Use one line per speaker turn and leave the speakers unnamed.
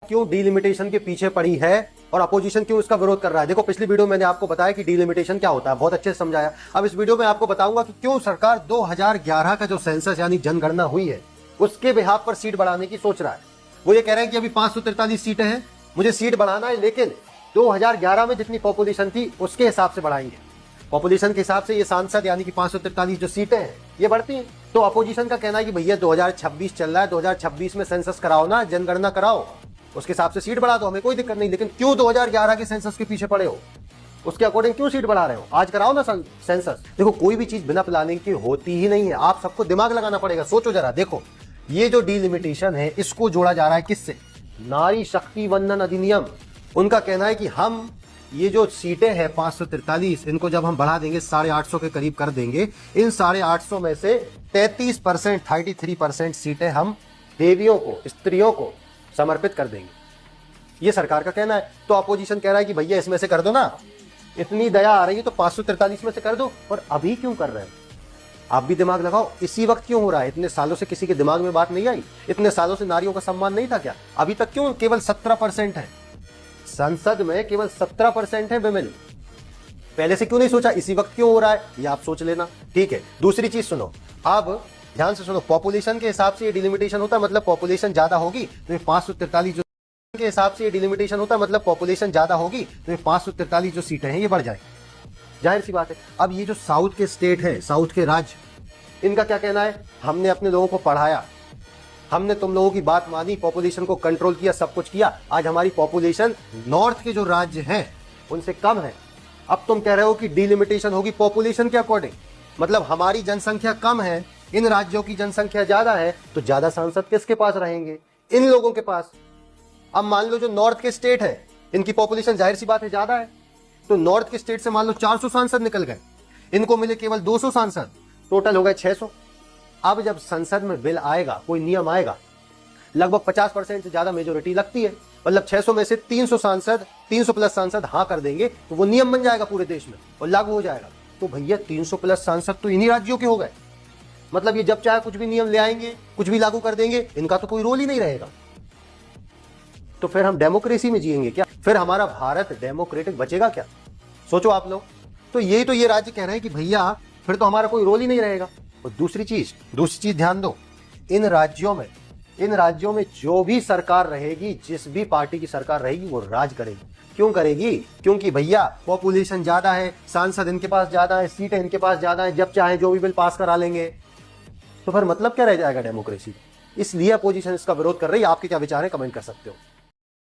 क्यों डिलिमिटेशन के पीछे पड़ी है और अपोजिशन क्यों इसका विरोध कर रहा है। देखो पिछली वीडियो में मैंने आपको बताया कि डिलिमिटेशन क्या होता है, बहुत अच्छे से समझाया। अब इस वीडियो में आपको बताऊंगा कि क्यों सरकार 2011 का जो सेंसस यानी जनगणना हुई है उसके बिहाफ पर सीट बढ़ाने की सोच रहा है। वो ये कह रहे हैं कि अभी 543 सीटें हैं, मुझे सीट बढ़ाना है, लेकिन 2011 में जितनी पॉपुलेशन थी उसके हिसाब से बढ़ाएंगे। पॉपुलेशन के हिसाब से ये सांसद यानी कि 543 जो सीटें हैं ये बढ़ती हैं। तो अपोजिशन का कहना है कि भैया 2026 चल रहा है, 2026 में सेंसस कराओ ना, जनगणना कराओ, उसके हिसाब से सीट बढ़ा दो, हमें कोई दिक्कत नहीं। लेकिन क्यों 2011 के सेंसस के पीछे पड़े हो, उसके अकॉर्डिंग क्यों सीट बढ़ा रहे हो? आज कराओ ना सेंसस। देखो कोई भी चीज बिना प्लानिंग की होती ही नहीं है, आप सबको दिमाग लगाना पड़ेगा। सोचो जरा, देखो ये जो डिलिमिटेशन है इसको जोड़ा जा रहा है किससे? नारी शक्ति वंदन अधिनियम। उनका कहना है कि हम ये जो सीटें हैं 543, इनको जब हम बढ़ा देंगे 850 के करीब कर देंगे, इन 850 में से 33%, 33% सीटें हम देवियों को, स्त्रियों को समर्पित कर देंगे। ये सरकार का कहना है। तो अपोजिशन कह रहा है कि भैया इसमें से कर दो ना, इतनी दया आ रही है तो 543 में से कर दो। और अभी क्यों कर रहे हैं? आप भी दिमाग लगाओ, इसी वक्त क्यों हो रहा है? इतने सालों से किसी के दिमाग में बात नहीं आई? इतने सालों से नारियों का सम्मान नहीं था क्या? अभी तक क्यों केवल 17% है? संसद में केवल 17% है विमेन। पहले से क्यों नहीं सोचा? इसी वक्त क्यों हो रहा है? ये आप सोच लेना, ठीक है। दूसरी चीज सुनो, अब ध्यान से सुनो, पॉपुलेशन के हिसाब से ये डिलिमिटेशन होता है, मतलब पॉपुलेशन ज्यादा होगी तो ये 543 जो के हिसाब से ये डिलिमिटेशन होता है, मतलब पॉपुलेशन ज्यादा होगी तो ये 543 जो सीटें हैं ये बढ़ जाएंगी, जाहिर सी बात है। अब ये जो साउथ के स्टेट है, साउथ के राज्य, इनका क्या कहना है? हमने अपने लोगों को पढ़ाया, हमने तुम लोगों की बात मानी, पॉपुलेशन को कंट्रोल किया, सब कुछ किया, आज हमारी पॉपुलेशन नॉर्थ के जो राज्य हैं उनसे कम है। अब तुम कह रहे हो कि डिलिमिटेशन होगी पॉपुलेशन के अकॉर्डिंग, मतलब हमारी जनसंख्या कम है, इन राज्यों की जनसंख्या ज्यादा है, तो ज्यादा सांसद किसके पास रहेंगे? इन लोगों के पास। अब मान लो जो नॉर्थ के स्टेट है, इनकी पॉपुलेशन जाहिर सी बात है ज्यादा है, तो नॉर्थ के स्टेट से मान लो 400 सांसद निकल गए, इनको मिले केवल 200 सांसद, टोटल हो गए 600। अब जब संसद में बिल आएगा, कोई नियम आएगा, लगभग 50% से ज्यादा मेजोरिटी लगती है, मतलब 600 में से 300 सांसद, 300 प्लस सांसद हाँ कर देंगे तो वो नियम बन जाएगा पूरे देश में और लागू हो जाएगा। तो भैया 300 प्लस सांसद तो इन्हीं राज्यों के हो गए, मतलब ये जब चाहे कुछ भी नियम ले आएंगे, कुछ भी लागू कर देंगे, इनका तो कोई रोल ही नहीं रहेगा। तो फिर हम डेमोक्रेसी में जिएंगे क्या? फिर हमारा भारत डेमोक्रेटिक बचेगा क्या? सोचो आप लोग। तो ये राज्य कह रहे हैं कि भैया फिर तो हमारा कोई रोल ही नहीं रहेगा। और दूसरी चीज ध्यान दो, इन राज्यों में जो भी सरकार रहेगी, जिस भी पार्टी की सरकार रहेगी, वो राज करेगी। क्यों करेगी? क्योंकि भैया पॉपुलेशन ज्यादा है, सांसद इनके पास ज्यादा है, सीटें इनके पास ज्यादा है, जब चाहे जो भी बिल पास करा लेंगे। तो फिर मतलब क्या रह जाएगा डेमोक्रेसी? इसलिए अपोजिशन इसका विरोध कर रही है। आपके क्या विचार है, कमेंट कर सकते हो।